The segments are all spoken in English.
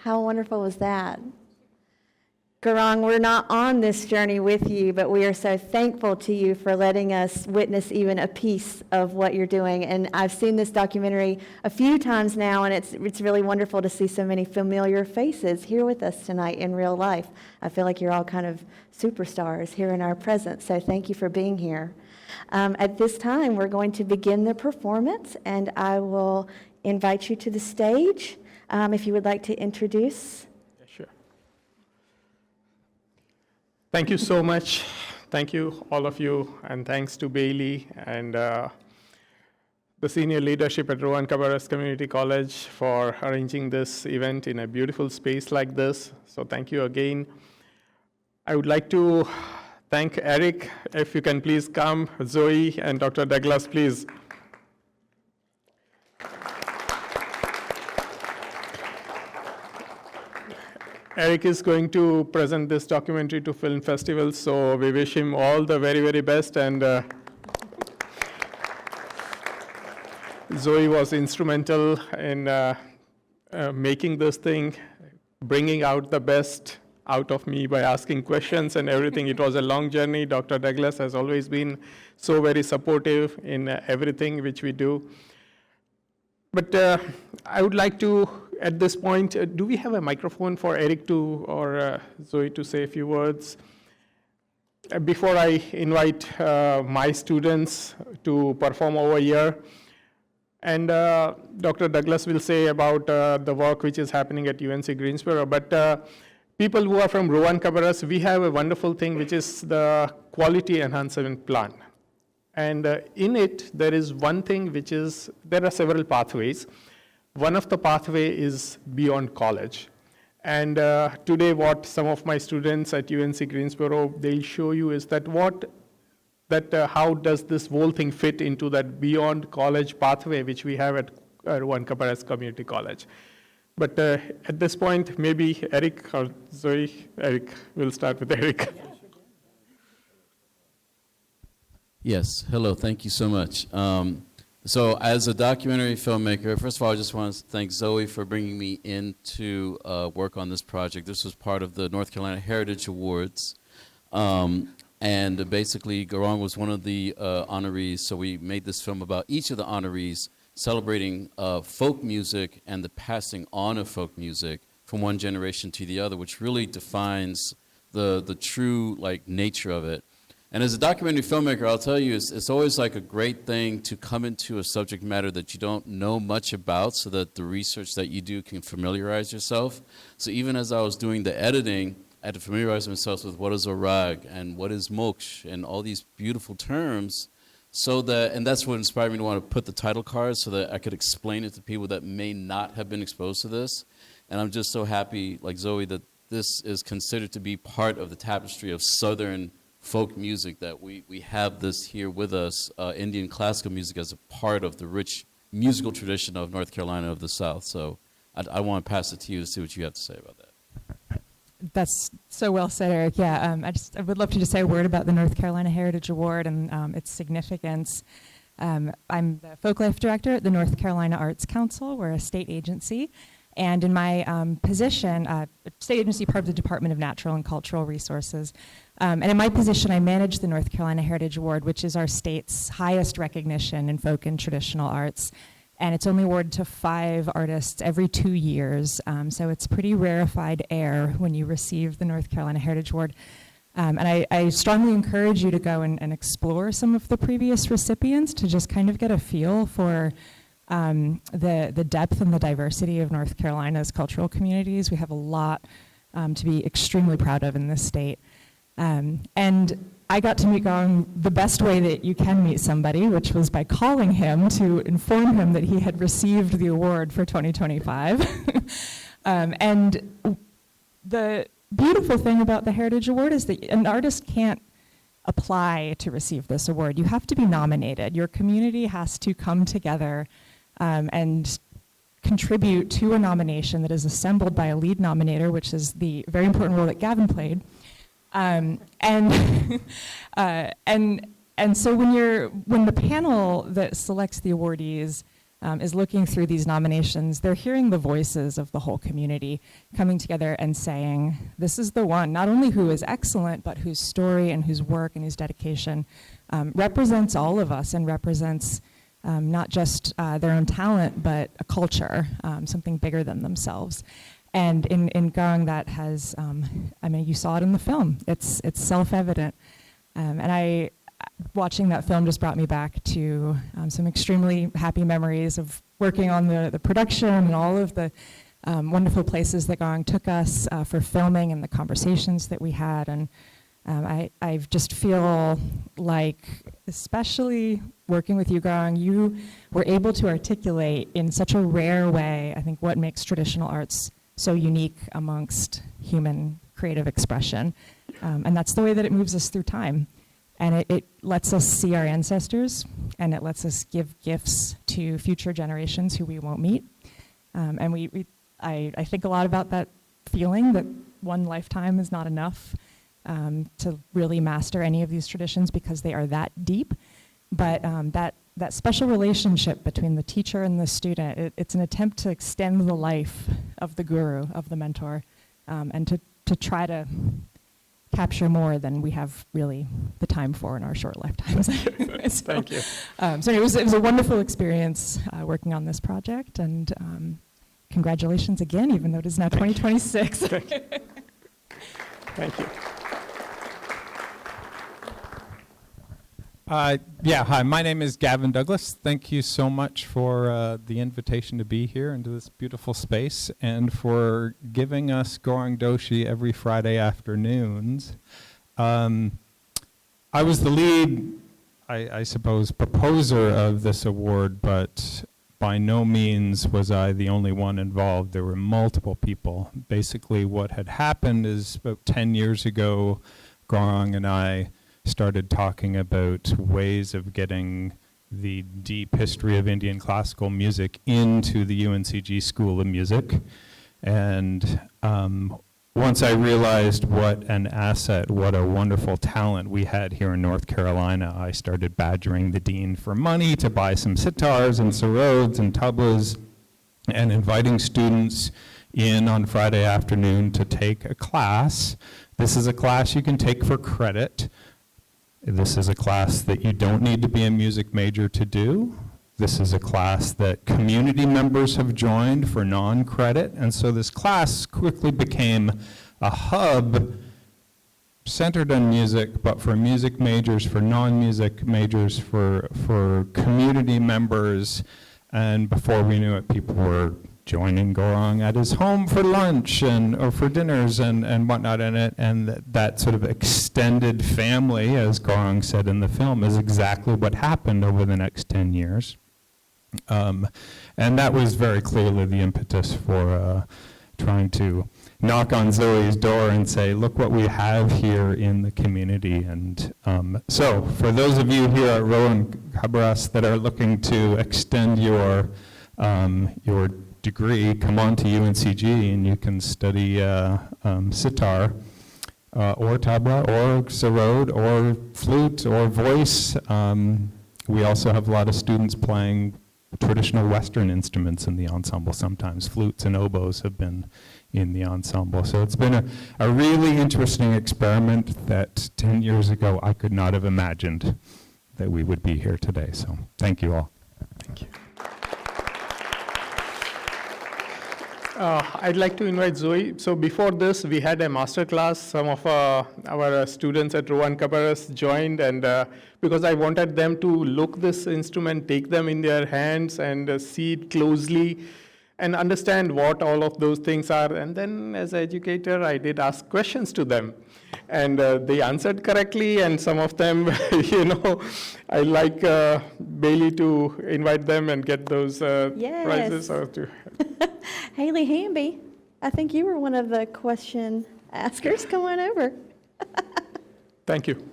How wonderful was that? Gaurang, we're not on this journey with you, but we are so thankful to you for letting us witness even a piece of what you're doing. And I've seen this documentary a few times now, and it's really wonderful to see so many familiar faces here with us tonight in real life. I feel like you're all kind of superstars here in our presence, so thank you for being here. At this time, we're going to begin the performance, and I will invite you to the stage if you would like to introduce. Thank you so much. Thank you, all of you, and thanks to Bailey and the senior leadership at Rowan-Cabarrus Community College for arranging this event in a beautiful space like this. So thank you again. I would like to thank Eric. If you can please come, Zoe and Dr. Douglas, please. Eric is going to present this documentary to film festivals, so we wish him all the very, very best. And Zoe was instrumental in making this thing, bringing out the best out of me by asking questions and everything. It was a long journey. Dr. Douglas has always been so very supportive in everything which we do. But I would like to, at this point, do we have a microphone for Eric to, or Zoe to say a few words? Before I invite my students to perform over here, and Dr. Douglas will say about the work which is happening at UNC Greensboro, but people who are from Rowan-Cabarrus, we have a wonderful thing which is the Quality Enhancement Plan. And in it, there is one thing which is, there are several pathways. One of the pathway is beyond college. And today what some of my students at UNC Greensboro, they'll show you is that how does this whole thing fit into that beyond college pathway which we have at Rowan-Cabarrus Community College. But at this point, maybe Eric or Zoe, Eric, we'll start with Eric. Yes, hello, thank you so much. So as a documentary filmmaker, first of all, I just want to thank Zoe for bringing me in to work on this project. This was part of the North Carolina Heritage Awards. And basically, Gaurang was one of the honorees, so we made this film about each of the honorees celebrating folk music and the passing on of folk music from one generation to the other, which really defines the true nature of it. And as a documentary filmmaker, I'll tell you, it's always like a great thing to come into a subject matter that you don't know much about so that the research that you do can familiarize yourself. So even as I was doing the editing, I had to familiarize myself with what is a rag and what is moksh and all these beautiful terms, and that's what inspired me to want to put the title card so that I could explain it to people that may not have been exposed to this. And I'm just so happy, like Zoe, that this is considered to be part of the tapestry of Southern folk music, that we have this here with us, Indian classical music, as a part of the rich musical tradition of North Carolina of the South. So I want to pass it to you to see what you have to say about that. That's so well said, Eric. Yeah, I would love to just say a word about the North Carolina Heritage Award and its significance. I'm the Folklife Director at the North Carolina Arts Council. We're a state agency. And in my position, state agency part of the Department of Natural and Cultural Resources. And in my position, I manage the North Carolina Heritage Award, which is our state's highest recognition in folk and traditional arts. And it's only awarded to 5 artists every 2 years. So it's pretty rarefied air when you receive the North Carolina Heritage Award. And I strongly encourage you to go and explore some of the previous recipients to just kind of get a feel for the depth and the diversity of North Carolina's cultural communities. We have a lot to be extremely proud of in this state. And I got to meet Gaurang the best way that you can meet somebody, which was by calling him to inform him that he had received the award for 2025. And the beautiful thing about the Heritage Award is that an artist can't apply to receive this award. You have to be nominated. Your community has to come together and contribute to a nomination that is assembled by a lead nominator, which is the very important role that Gavin played. And so when the panel that selects the awardees is looking through these nominations. They're hearing the voices of the whole community coming together and saying, this is the one, not only who is excellent, but whose story and whose work and whose dedication represents all of us and represents not just their own talent, but a culture, something bigger than themselves. And in Gaurang, that has, you saw it in the film. It's self-evident. And watching that film just brought me back to some extremely happy memories of working on the production and all of the wonderful places that Gaurang took us for filming and the conversations that we had. And I just feel like, especially working with you, Gaurang, you were able to articulate in such a rare way, I think, what makes traditional arts so unique amongst human creative expression. And that's the way that it moves us through time. And it lets us see our ancestors, and it lets us give gifts to future generations who we won't meet. And I think a lot about that feeling that one lifetime is not enough to really master any of these traditions because they are that deep. But that special relationship between the teacher and the student, it's an attempt to extend the life of the guru, of the mentor, and to try to capture more than we have really the time for in our short lifetimes. Thank you. So it was a wonderful experience working on this project, and congratulations again, even though it is now 2026. Thank you. Thank you. Hi, my name is Gavin Douglas. Thank you so much for the invitation to be here into this beautiful space and for giving us Gaurang Doshi every Friday afternoons. I was the lead, I suppose, proposer of this award, but by no means was I the only one involved. There were multiple people. Basically, what had happened is about 10 years ago, Gaurang and I started talking about ways of getting the deep history of Indian classical music into the UNCG School of Music. And once I realized what an asset, what a wonderful talent we had here in North Carolina, I started badgering the dean for money to buy some sitars and sarods and tablas, and inviting students in on Friday afternoon to take a class. This is a class you can take for credit. This is a class that you don't need to be a music major to do. This is a class that community members have joined for non-credit. And so this class quickly became a hub centered on music, but for music majors, for non-music majors, for community members. And before we knew it, people were joining Gaurang at his home for lunch or for dinners and whatnot in it. And that sort of extended family, as Gaurang said in the film, is exactly what happened over the next 10 years. And that was very clearly the impetus for trying to knock on Zoe's door and say, look what we have here in the community. And so for those of you here at Rowan-Cabarrus that are looking to extend your degree, come on to UNCG and you can study sitar or tabla or sarod or flute or voice. We also have a lot of students playing traditional Western instruments in the ensemble sometimes. Flutes and oboes have been in the ensemble. So it's been a really interesting experiment that 10 years ago I could not have imagined that we would be here today. So thank you all. Thank you. I'd like to invite Zoe. So before this, we had a master class. Some of our students at Rowan-Cabarrus joined, and because I wanted them to look this instrument, take them in their hands and see it closely and understand what all of those things are. And then as an educator, I did ask questions to them. And they answered correctly, and some of them, I like Bailey to invite them and get those prizes. Or to Haley Hamby, I think you were one of the question askers. Come on over. Thank you.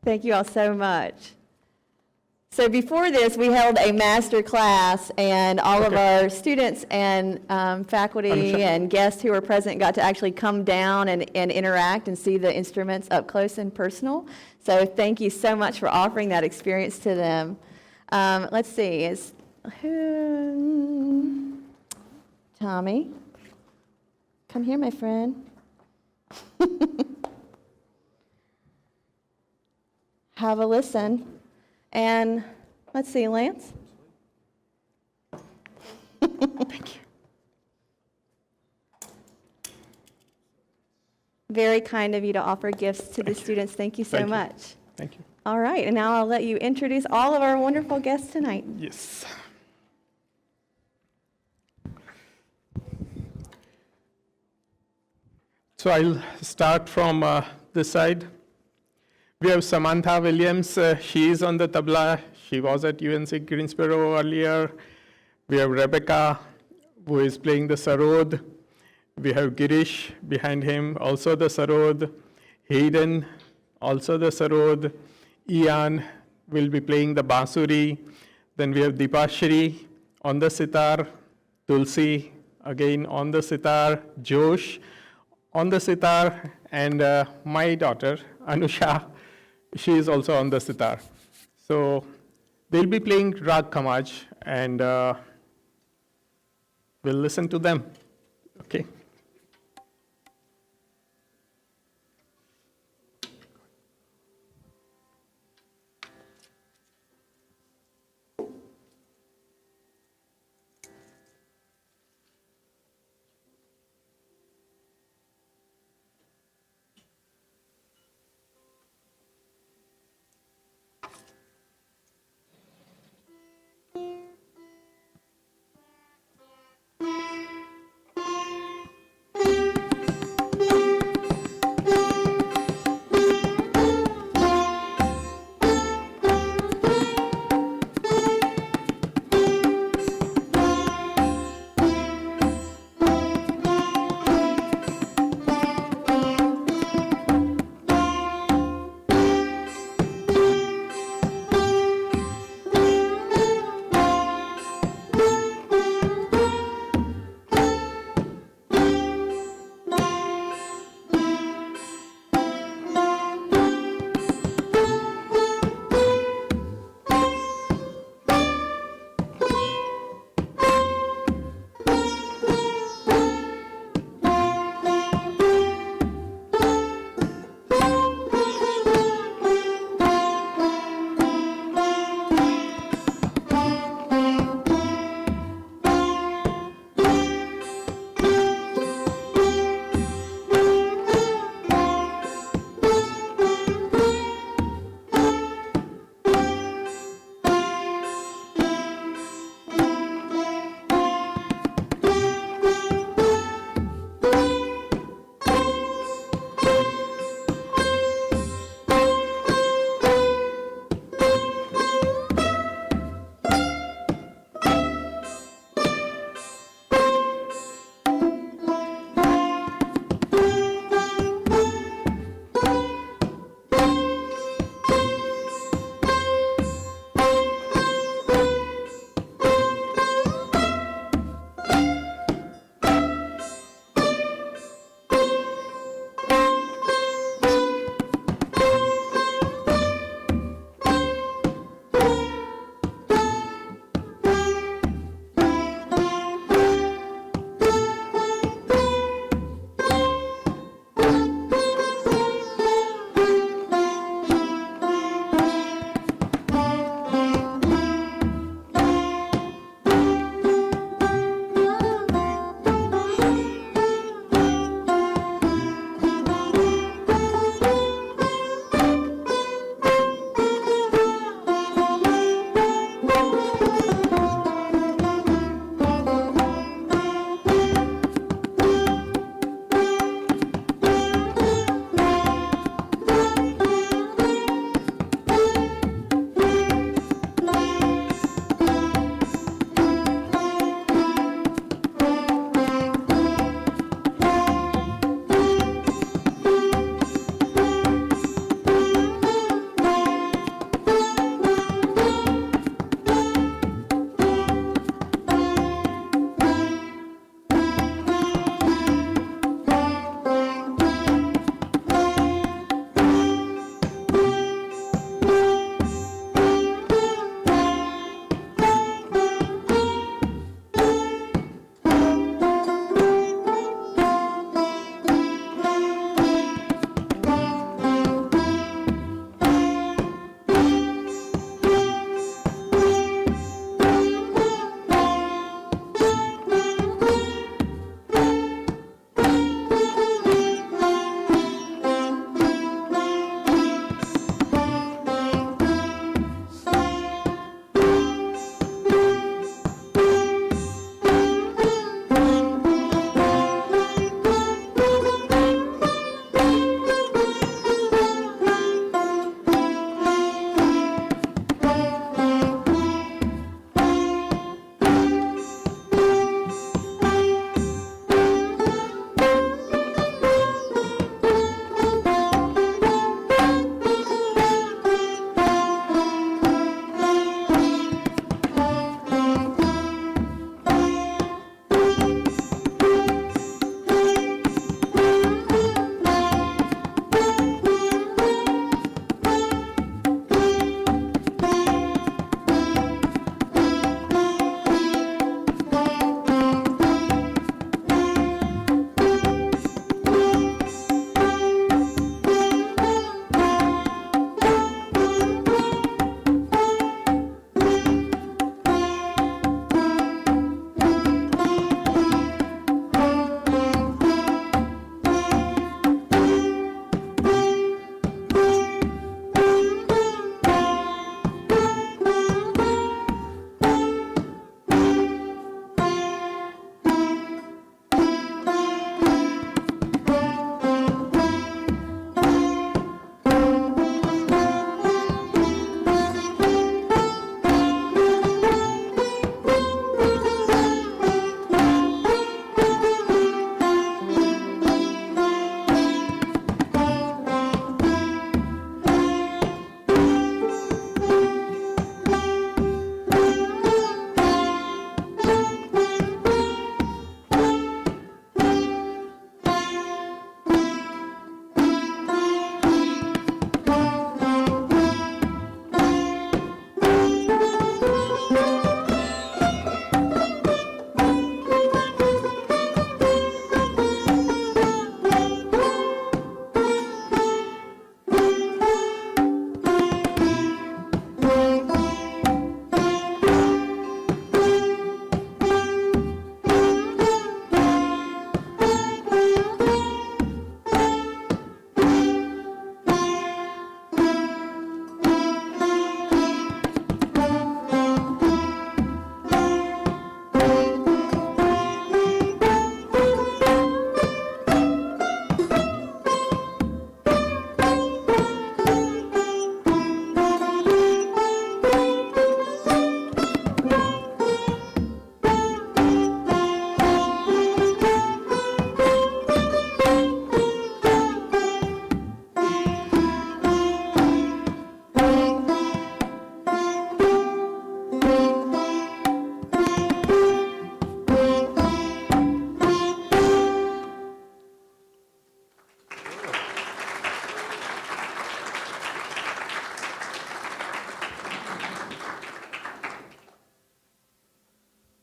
Thank you all so much. So before this, we held a master class, and all of our students and faculty and guests who were present got to actually come down and interact and see the instruments up close and personal. So thank you so much for offering that experience to them. Let's see, Tommy, come here, my friend. Have a listen. And let's see, Lance? Thank you. Very kind of you to offer gifts to the students. Thank you so Thank you. much. Thank you. All right, and now I'll let you introduce all of our wonderful guests tonight. Yes. So I'll start from this side. We have Samantha Williams. She is on the tabla. She was at UNC Greensboro earlier. We have Rebecca, who is playing the sarod. We have Girish behind him, also the sarod. Hayden, also the sarod. Ian will be playing the bansuri. Then we have Dipashri on the sitar. Tulsi, again on the sitar. Josh on the sitar. And my daughter, Anusha, she is also on the sitar. So they'll be playing Rag Kamaj, and we'll listen to them. Okay.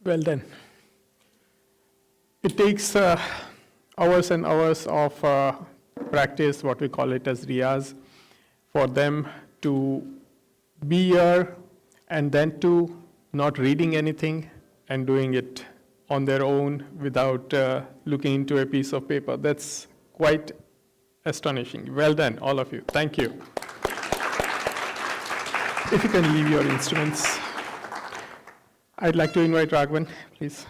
Well done. It takes hours and hours of practice, what we call it as riyaz, for them to be here and then to not reading anything and doing it on their own without looking into a piece of paper. That's quite astonishing. Well done, all of you. Thank you. If you can leave your instruments. I'd like to invite Raghavan, please.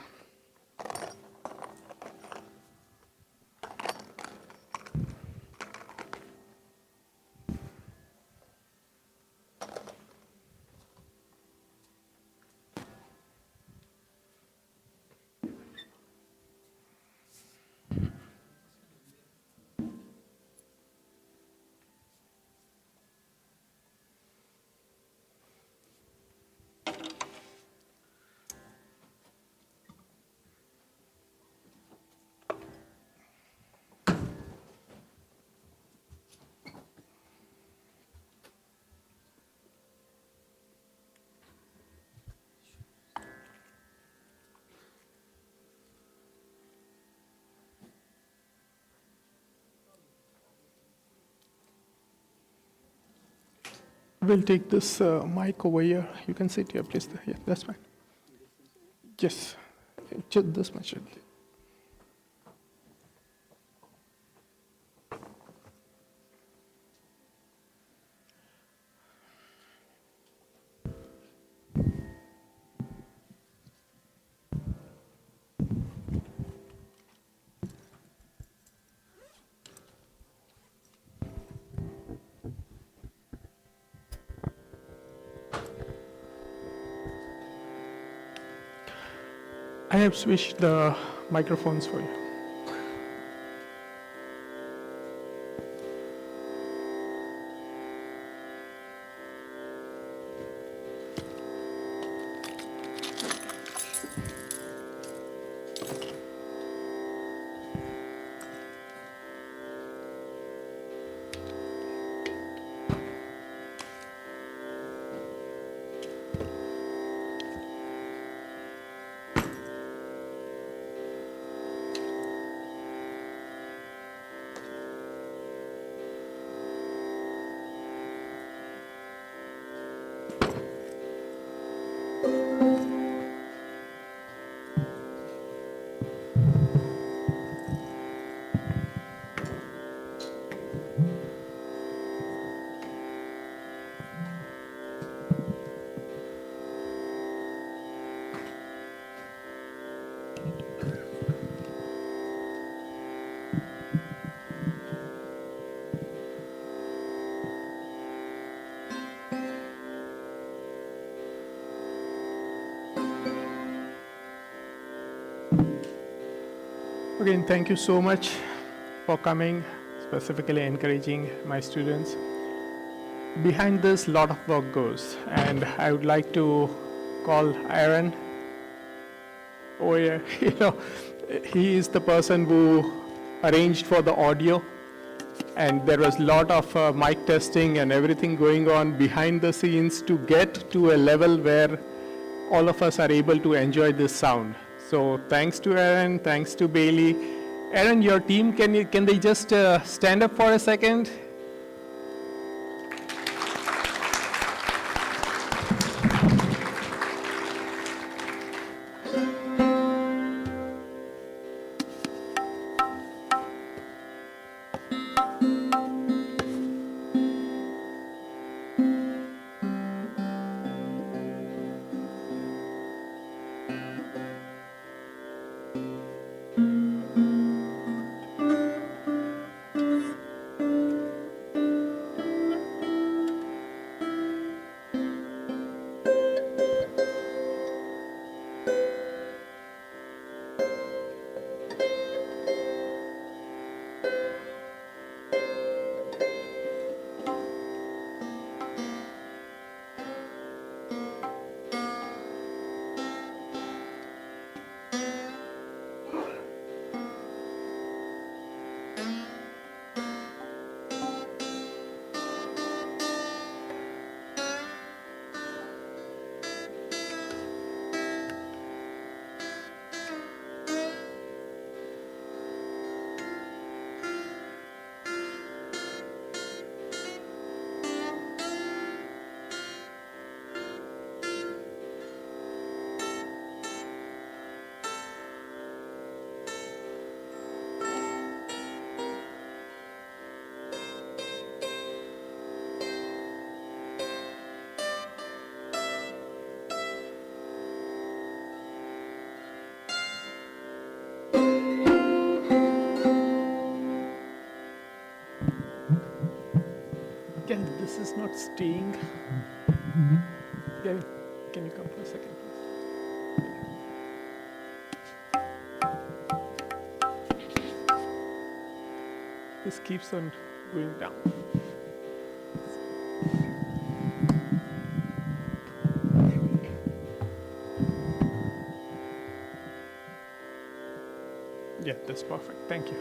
We'll take this mic over here. You can sit here, please. Yeah, that's fine. Yes, just this much. I have switched the microphones for you. Again, thank you so much for coming, specifically encouraging my students. Behind this, a lot of work goes, and I would like to call Aaron over here. He is the person who arranged for the audio, and there was a lot of mic testing and everything going on behind the scenes to get to a level where all of us are able to enjoy this sound. So thanks to Aaron, thanks to Bailey. Aaron, your team, can they just stand up for a second? Gavin, this is not staying. Gavin, can you come for a second, please? This keeps on going down. Yeah, that's perfect. Thank you.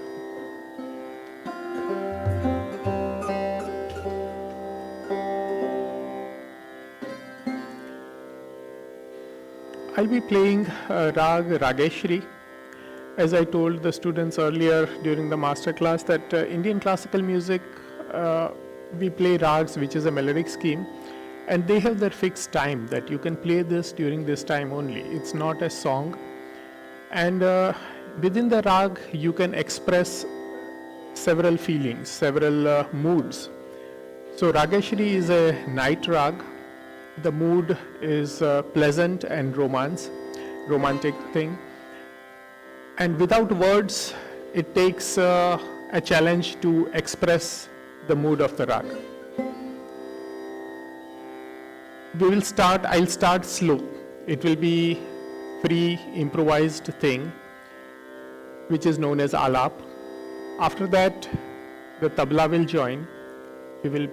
I'll be playing Rag Rageshri. As I told the students earlier during the master class that Indian classical music, we play rags, which is a melodic scheme, and they have their fixed time that you can play this during this time only. It's not a song. And within the rag, you can express several feelings, several moods. So Rageshri is a night rag. The mood is pleasant and romantic thing. And without words, it takes a challenge to express the mood of the rag. I'll start slow. It will be free, improvised thing, which is known as alap. After that, the tabla will join.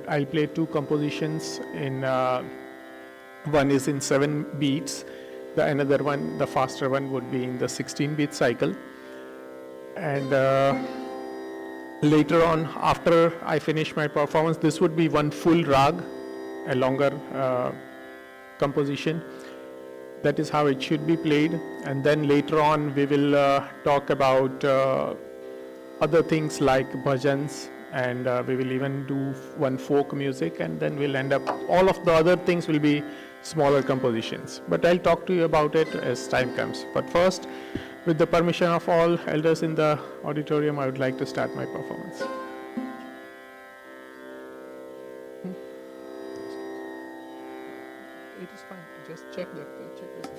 I'll play two compositions in one is in 7 beats, another one, the faster one, would be in the 16-beat cycle. And later on, after I finish my performance, this would be one full rag, a longer composition. That is how it should be played. And then later on, we will talk about other things like bhajans, and we will even do one folk music, and then we'll end up, all of the other things will be smaller compositions. But I'll talk to you about it as time comes. But first, with the permission of all elders in the auditorium, I would like to start my performance. It is fine. Just check that. Check this.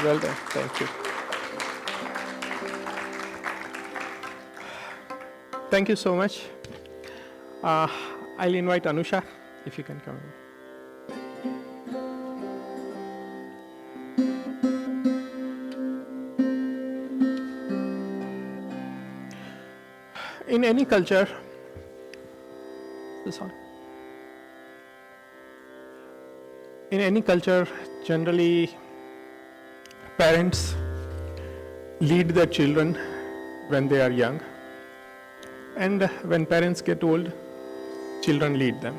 Well done. Thank you. Thank you so much. I'll invite Anusha, if you can come in. In any culture, this on. In any culture, generally, parents lead their children when they are young, and when parents get old, children lead them.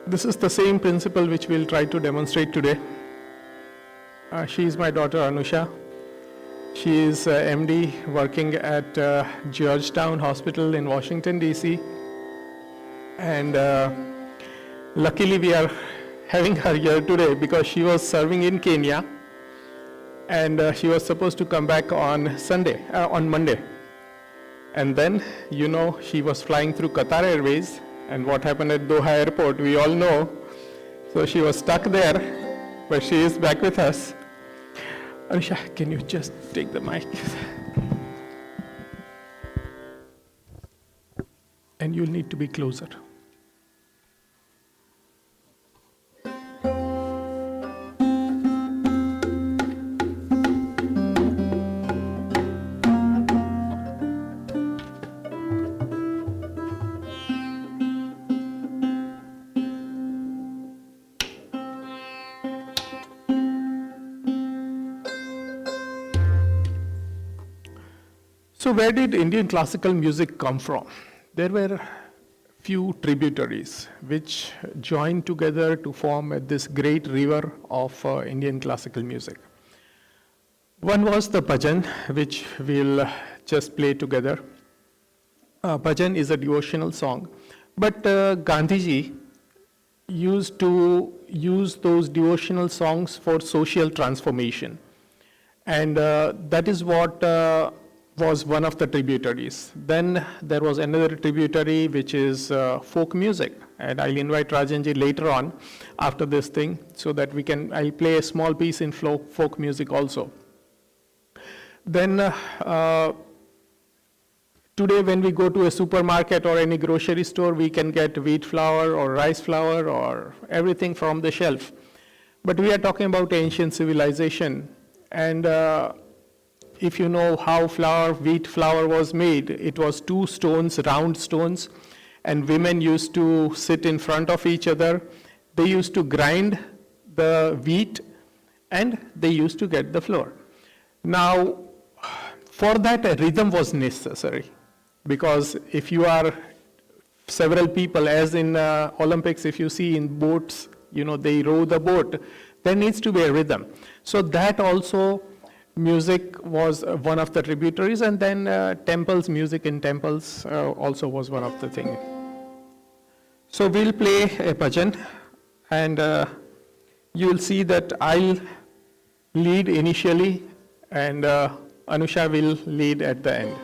This is the same principle which we'll try to demonstrate today. She is my daughter Anusha. She is MD working at Georgetown Hospital in Washington, D.C. And luckily we are having her here today because she was serving in Kenya, and she was supposed to come back on Monday. And then, she was flying through Qatar Airways, and what happened at Doha Airport, we all know. So she was stuck there, but she is back with us. Anusha, can you just take the mic? And you'll need to be closer. So where did Indian classical music come from? There were few tributaries which joined together to form this great river of Indian classical music. One was the bhajan, which we'll just play together. Bhajan is a devotional song, but Gandhiji used to use those devotional songs for social transformation. And that is what was one of the tributaries. Then there was another tributary, which is folk music. And I'll invite Rajanji later on after this thing so that I'll play a small piece in folk music also. Then today when we go to a supermarket or any grocery store, we can get wheat flour or rice flour or everything from the shelf. But we are talking about ancient civilization. And if you know how wheat flour was made, it was two stones, round stones, and women used to sit in front of each other. They used to grind the wheat, and they used to get the flour. Now, for that, a rhythm was necessary, because if you are several people, as in Olympics, if you see in boats, they row the boat, there needs to be a rhythm. So that also, music was one of the tributaries, and then music in temples also was one of the things. So we'll play a bhajan, and you'll see that I'll lead initially, and Anusha will lead at the end.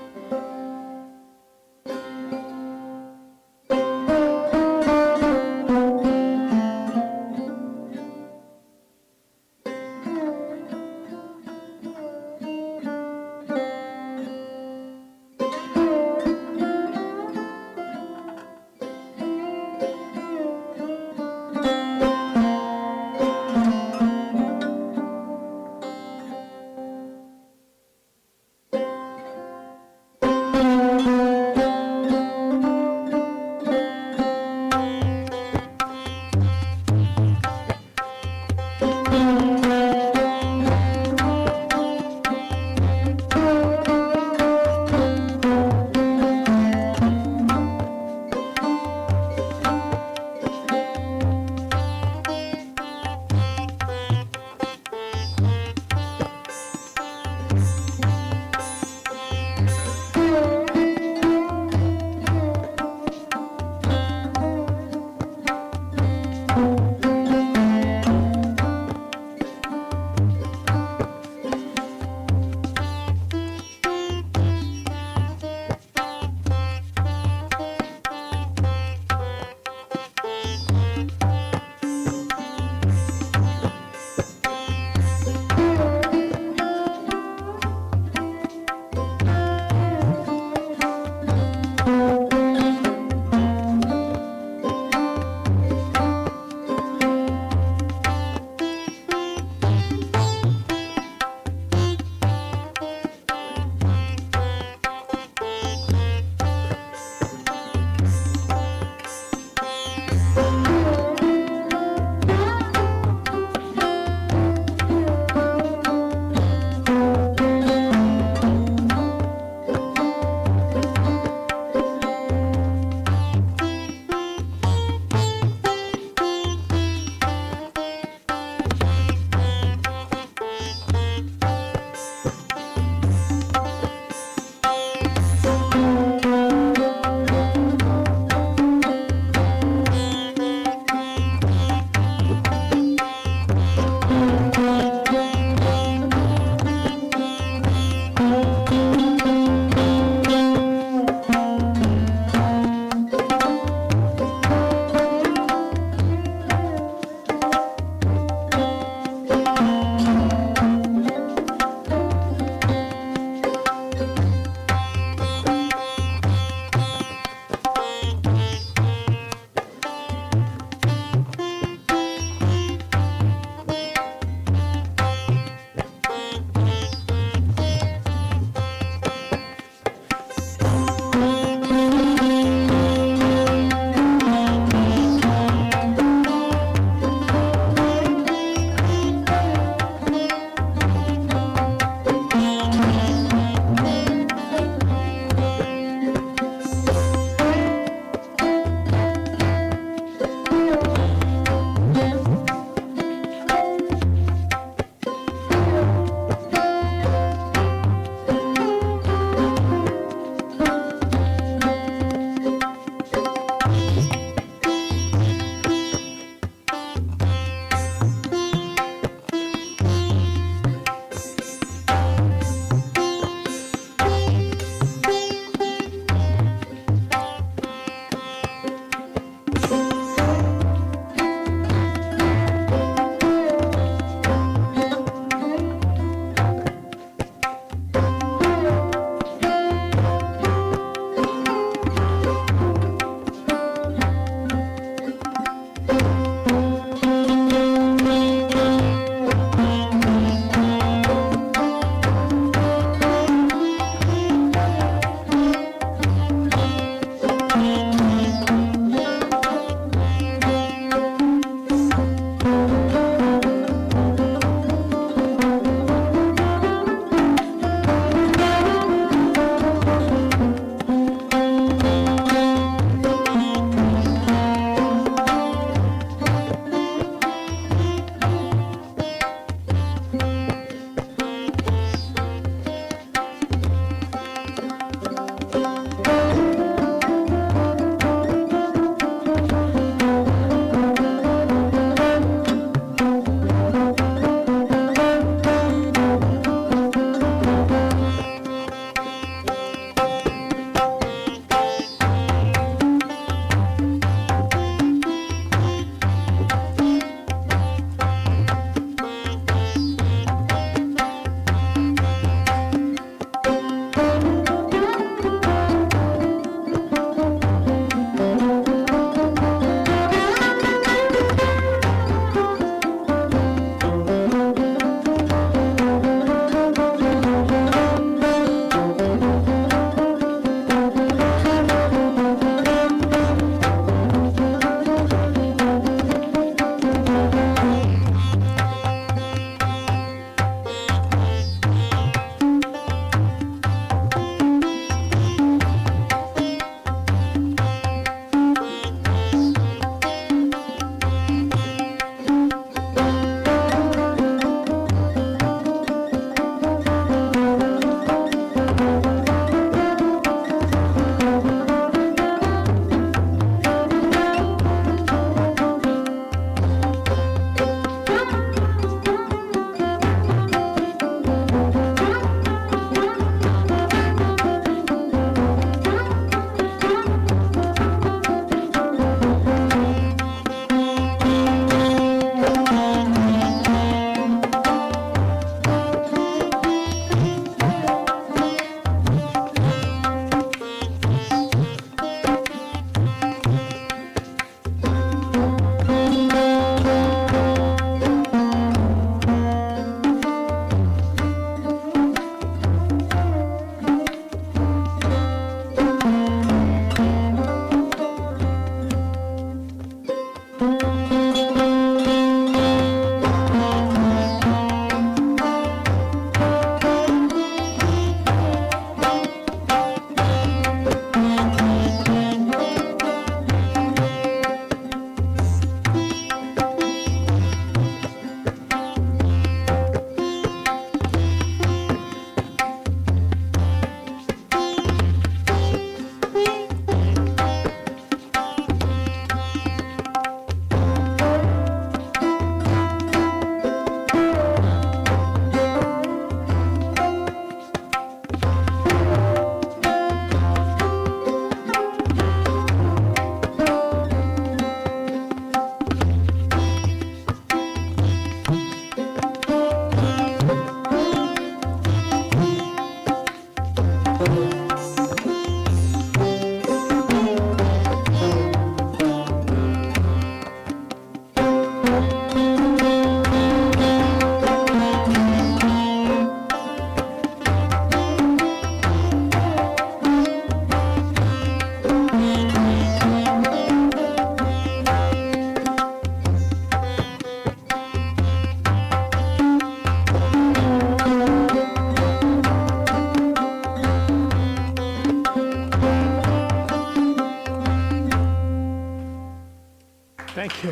Thank you.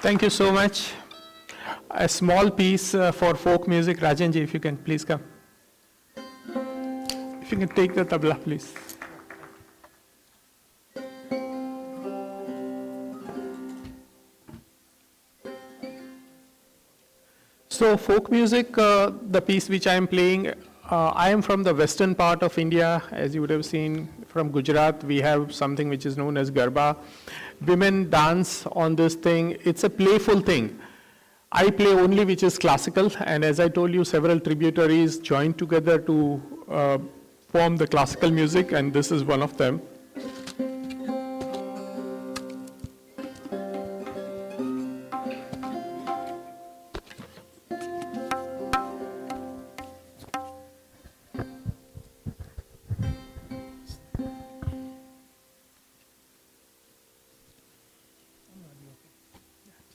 Thank you so much. A small piece for folk music. Rajanji, if you can please come. If you can take the tabla, please. So folk music, the piece which I am playing, I am from the western part of India. As you would have seen from Gujarat, we have something which is known as Garba. Women dance on this thing. It's a playful thing. I play only which is classical, and as I told you, several tributaries joined together to form the classical music, and this is one of them.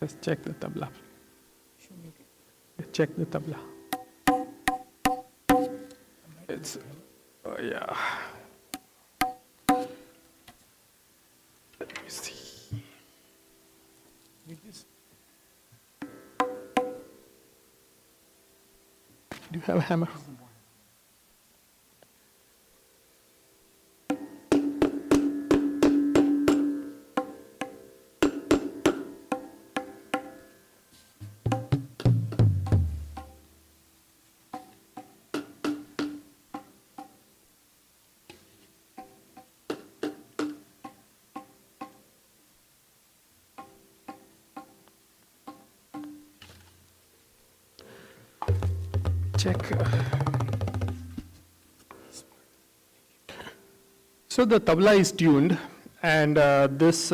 Just check the tabla. Check the tabla. It's, yeah. Let me see. Do you have a hammer? Check. So the tabla is tuned, and this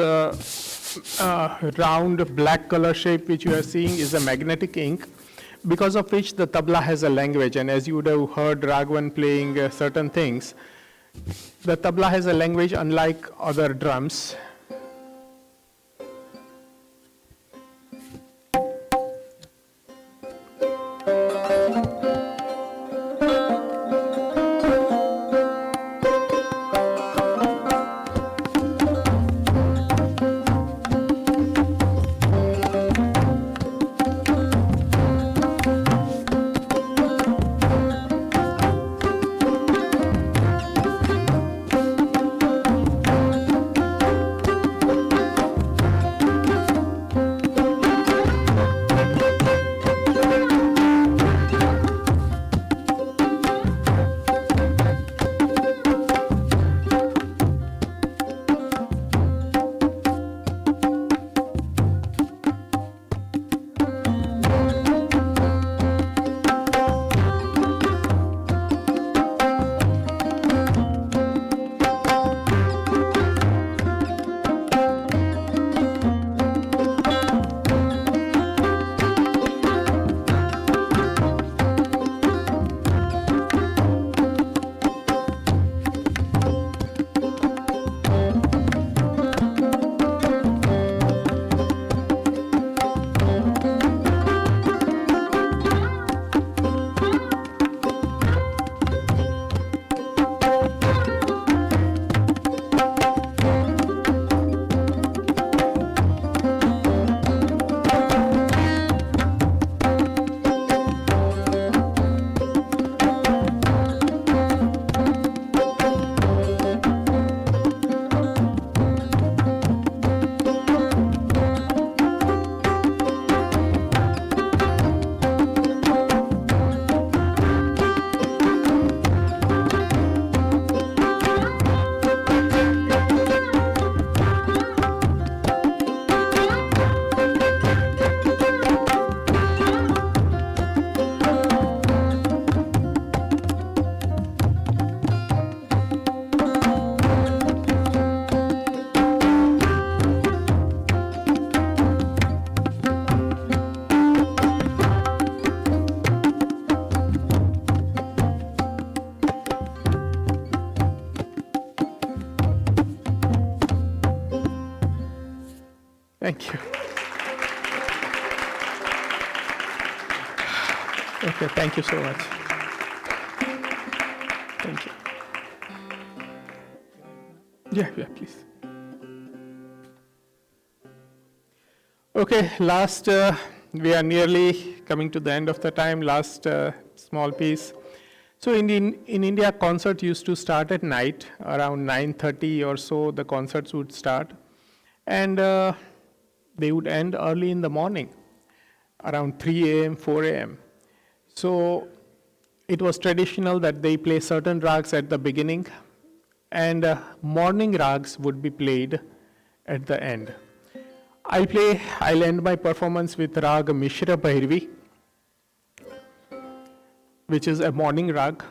round black color shape which you are seeing is a magnetic ink, because of which the tabla has a language. And as you would have heard Raghavan playing certain things, the tabla has a language unlike other drums. Thank you. Okay, thank you so much. Thank you. Yeah, please. Okay, we are nearly coming to the end of the time. Last small piece. So in India, concert used to start at night, around 9:30 or so. The concerts would start, and they would end early in the morning, around 3 a.m., 4 a.m. So it was traditional that they play certain rags at the beginning, and morning rags would be played at the end. I'll end my performance with rag Mishra Bhairavi, which is a morning rag.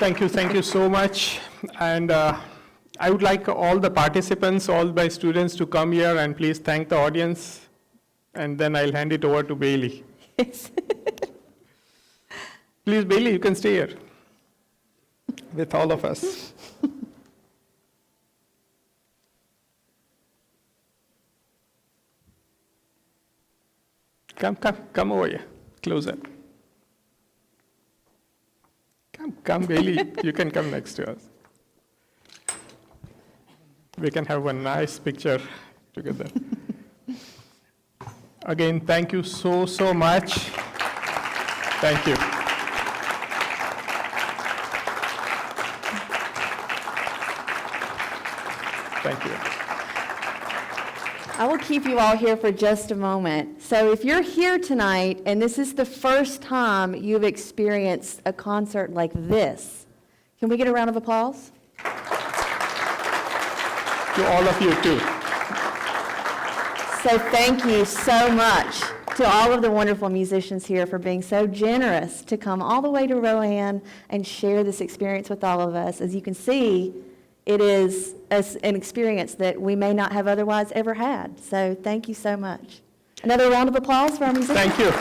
Thank you so much. And I would like all the participants, all my students to come here and please thank the audience. And then I'll hand it over to Bailey. Please, Bailey, you can stay here with all of us. Come over here, closer. Come, Bailey, you can come next to us. We can have a nice picture together. Again, thank you so much. Thank you. Thank you. I will keep you all here for just a moment. So if you're here tonight and this is the first time you've experienced a concert like this, can we get a round of applause? To all of you too. So thank you so much to all of the wonderful musicians here for being so generous to come all the way to Rowan and share this experience with all of us. As you can see, it is an experience that we may not have otherwise ever had. So thank you so much. Another round of applause for our musicians. Thank you.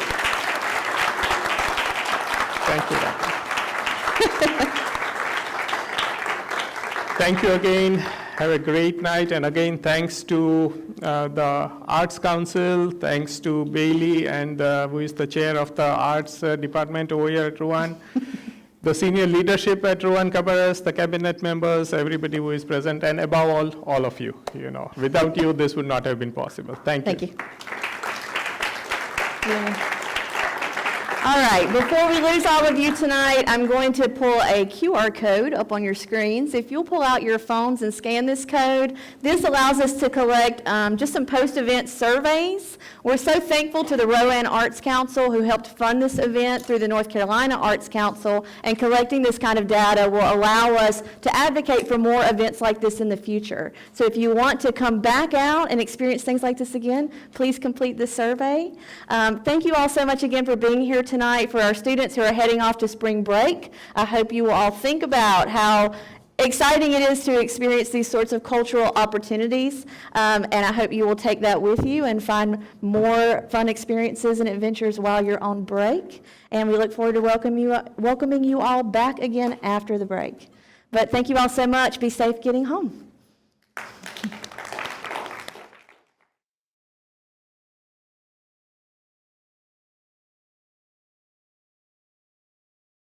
Thank you, Doctor. Thank you again. Have a great night. And again, thanks to the Arts Council, thanks to Bailey, and who is the chair of the Arts Department over here at Rowan. The senior leadership at Rowan-Cabarrus, the cabinet members, everybody who is present, and above all of you. You know, without you, this would not have been possible. Thank you. Thank you. Yeah. All right, before we lose all of you tonight, I'm going to pull a QR code up on your screens. If you'll pull out your phones and scan this code, this allows us to collect just some post-event surveys. We're so thankful to the Rowan Arts Council who helped fund this event through the North Carolina Arts Council, and collecting this kind of data will allow us to advocate for more events like this in the future. So if you want to come back out and experience things like this again, please complete this survey. Thank you all so much again for being here tonight. For our students who are heading off to spring break, I hope you will all think about how exciting it is to experience these sorts of cultural opportunities, and I hope you will take that with you and find more fun experiences and adventures while you're on break. And we look forward to welcoming you all back again after the break. But thank you all so much. Be safe getting home.